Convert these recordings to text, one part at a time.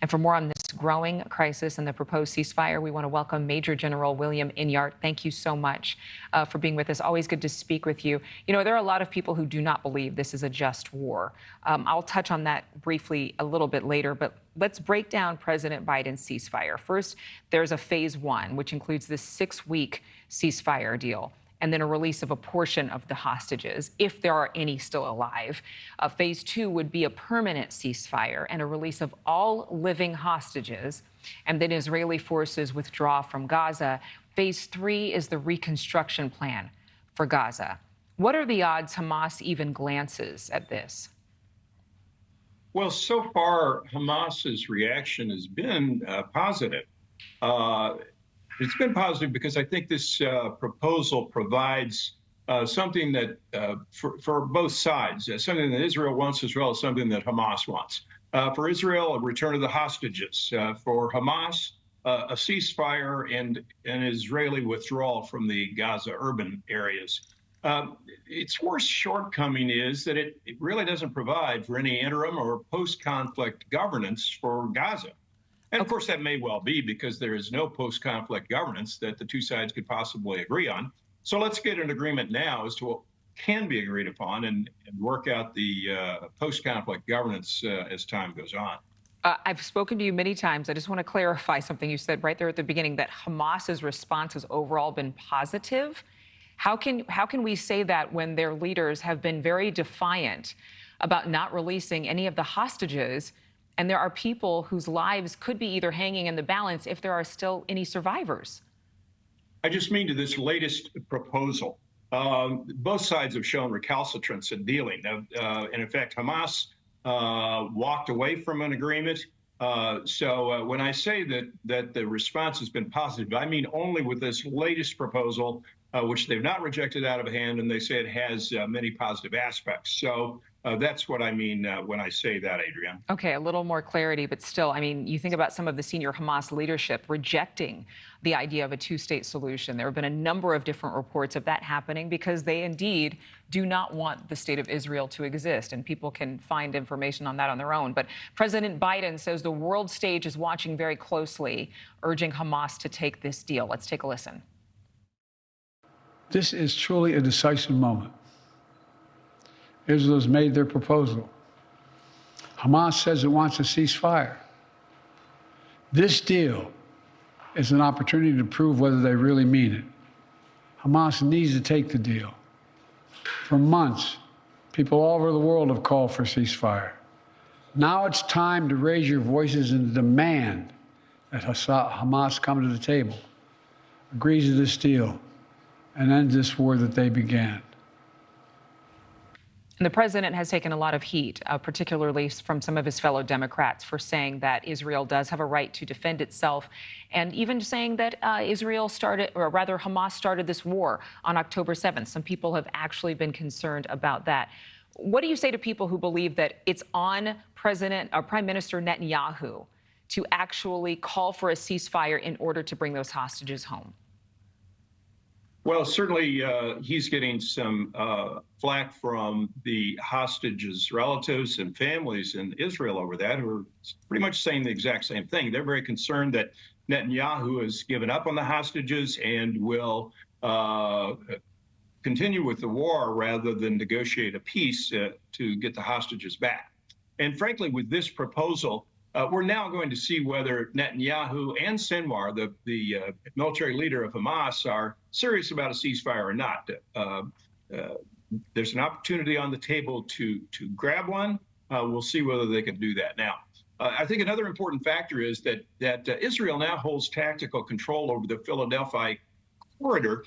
And for more on this growing crisis and the proposed ceasefire, we want to welcome Major General William Enyart. Thank you so much for being with us. Always good to speak with you. You know, there are a lot of people who do not believe this is a just war. I'll touch on that briefly a little bit later, but let's break down President Biden's ceasefire. First, there's a phase 1, which includes this 6-week ceasefire deal, and then a release of a portion of the hostages, if there are any still alive. Phase 2 would be a permanent ceasefire and a release of all living hostages, and then Israeli forces withdraw from Gaza. Phase 3 is the reconstruction plan for Gaza. What are the odds Hamas even glances at this? Well, so far, Hamas's reaction has been positive. It's been positive because I think this proposal provides something that, for both sides, something that Israel wants as well as something that Hamas wants. For Israel, a return of the hostages. For Hamas, a ceasefire and an Israeli withdrawal from the Gaza urban areas. Its worst shortcoming is that it really doesn't provide for any interim or post-conflict governance for Gaza. And of course, that may well be because there is no post-conflict governance that the two sides could possibly agree on. So let's get an agreement now as to what can be agreed upon and work out the post-conflict governance as time goes on. I've spoken to you many times. I just want to clarify something you said right there at the beginning, that Hamas's response has overall been positive. How can we say that when their leaders have been very defiant about not releasing any of the hostages? And there are people whose lives could be either hanging in the balance if there are still any survivors. I just mean to this latest proposal. Both sides have shown recalcitrance in dealing. And in fact, Hamas walked away from an agreement. So when I say that the response has been positive, I mean only with this latest proposal, which they've not rejected out of hand, and they say it has many positive aspects. So that's what I mean when I say that, Adrienne. Okay, a little more clarity, but still, I mean, you think about some of the senior Hamas leadership rejecting the idea of a two-state solution. There have been a number of different reports of that happening because they indeed do not want the state of Israel to exist, and people can find information on that on their own. But President Biden says the world stage is watching very closely, urging Hamas to take this deal. Let's take a listen. This is truly a decisive moment. Israel has made their proposal. Hamas says it wants a ceasefire. This deal is an opportunity to prove whether they really mean it. Hamas needs to take the deal. For months, people all over the world have called for a ceasefire. Now it's time to raise your voices and demand that Hamas come to the table, agrees to this deal, and end this war that they began. And the president has taken a lot of heat, particularly from some of his fellow Democrats, for saying that Israel does have a right to defend itself, and even saying that Hamas started this war on October 7th. Some people have actually been concerned about that. What do you say to people who believe that it's on Prime Minister Netanyahu to actually call for a ceasefire in order to bring those hostages home? Well, certainly he's getting some flack from the hostages' relatives and families in Israel over that, who are pretty much saying the exact same thing. They're very concerned that Netanyahu has given up on the hostages and will continue with the war rather than negotiate a peace to get the hostages back. And frankly, with this proposal, we're now going to see whether Netanyahu and Sinwar, the military leader of Hamas, are serious about a ceasefire or not. There's an opportunity on the table to grab one. We'll see whether they can do that now. I think another important factor is that Israel now holds tactical control over the Philadelphia corridor,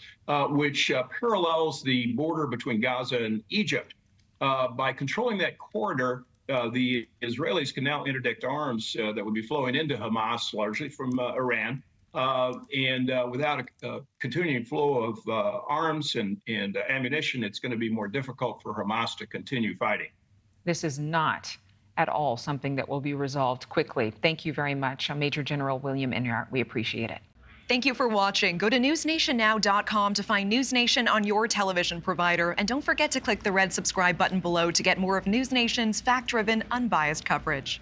which parallels the border between Gaza and Egypt. By controlling that corridor, the Israelis can now interdict arms that would be flowing into Hamas, largely from Iran, and without a continuing flow of arms and ammunition, it's going to be more difficult for Hamas to continue fighting. This is not at all something that will be resolved quickly. Thank you very much, Major General William Enyart. We appreciate it. Thank you for watching. Go to NewsNationNow.com to find NewsNation on your television provider. And don't forget to click the red subscribe button below to get more of NewsNation's fact-driven, unbiased coverage.